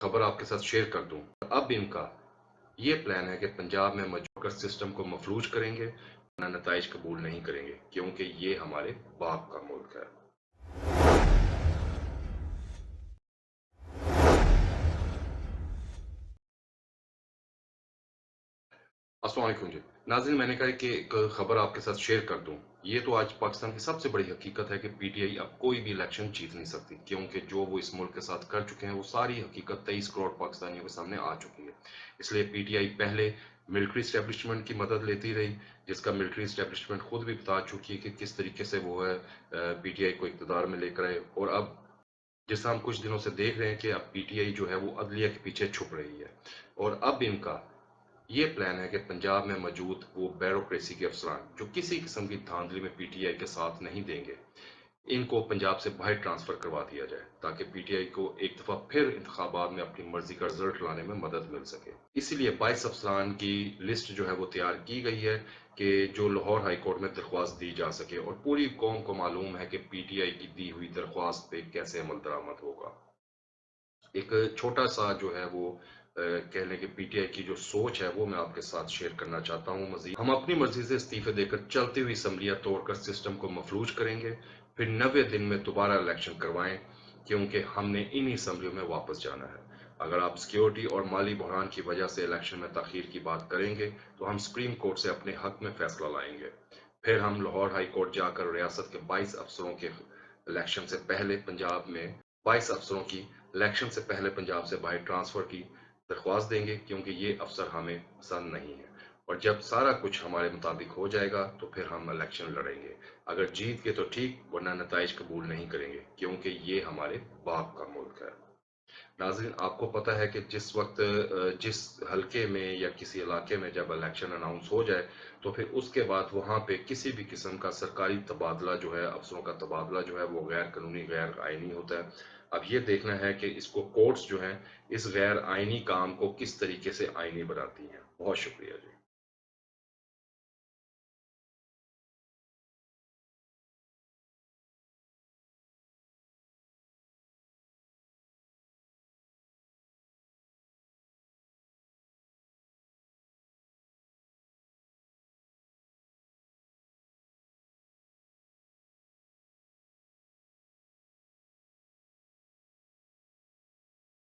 खबर आपके साथ शेयर कर दूं। अब इनका ये प्लान है कि पंजाब में मौजूदा सिस्टम को मफलूज करेंगे, नतज कबूल नहीं करेंगे, क्योंकि ये हमारे बाप का मुल्क है। अस्सलाम वालेकुम जी। नाज़रीन, मैंने कहा कि एक खबर आपके साथ शेयर कर दूं। ये तो आज पाकिस्तान की सबसे बड़ी हकीकत है कि पीटीआई अब कोई भी इलेक्शन जीत नहीं सकती, क्योंकि जो वो इस मुल्क के साथ कर चुके हैं वो सारी हकीकत 23 करोड़ पाकिस्तानियों के सामने आ चुकी है। इसलिए पीटीआई पहले मिलिट्री इस्टेब्लिशमेंट की मदद लेती रही, जिसका मिलिट्री इस्टेब्लिशमेंट खुद भी बता चुकी है कि किस तरीके से वो है पीटीआई को इक़्तिदार में लेकर आए। और अब जैसा हम कुछ दिनों से देख रहे हैं कि अब पीटीआई जो है वो अदलिया के पीछे छुप रही है। और अब इनका ये प्लान है कि पंजाब में मौजूद वो ब्यूरोक्रेसी के अफसरान जो किसी किस्म की धांधली में पीटीआई के साथ नहीं देंगे, इनको पंजाब से बाहर ट्रांसफर करवा दिया जाए, ताकि पीटीआई को एक दफा फिर इंतखाबात में अपनी मर्जी का रिजल्ट लाने में मदद मिल सके। इसीलिए 22 अफसरान की लिस्ट जो है वो तैयार की गई है कि जो लाहौर हाई कोर्ट में दरख्वास्त दी जा सके, और पूरी कौम को मालूम है कि पीटीआई की दी हुई दरख्वास्त पे कैसे अमल दरामद होगा। एक छोटा सा जो है वो कह लें कि पीटीआई की जो सोच है वो मैं आपके साथ शेयर करना चाहता हूँ। मजीद हम अपनी मर्जी से इस्तीफे देकर चलती हुई असम्बलियाँ तोड़कर सिस्टम को मफलूज करेंगे, फिर 90 दिन में दोबारा इलेक्शन करवाएं, क्योंकि हमने इन्हीं असम्बलियों में वापस जाना है। अगर आप सिक्योरिटी और माली बहरान की वजह से इलेक्शन में ताखीर की बात करेंगे तो हम सुप्रीम कोर्ट से अपने हक में फैसला लाएंगे। फिर हम लाहौर हाई कोर्ट जाकर रियासत के 22 अफसरों के इलेक्शन से पहले पंजाब में 22 अफसरों की इलेक्शन से पहले पंजाब से बाहर ट्रांसफर की दरख्वास्त देंगे, क्योंकि ये अफसर हमें पसंद नहीं है। और जब सारा कुछ हमारे मुताबिक हो जाएगा तो फिर हम इलेक्शन लड़ेंगे। अगर जीत के तो ठीक, वरना नताइज कबूल नहीं करेंगे, क्योंकि ये हमारे बाप का मुल्क है। नाज़रीन, आपको पता है कि जिस वक्त जिस हलके में या किसी इलाके में जब इलेक्शन अनाउंस हो जाए तो फिर उसके बाद वहाँ पे किसी भी किस्म का सरकारी तबादला जो है, अफसरों का तबादला जो है वो गैर कानूनी गैर आइनी होता है। अब ये देखना है कि इसको कोर्ट्स जो हैं इस गैर आइनी काम को किस तरीके से आइनी बनाती हैं। बहुत शुक्रिया जी।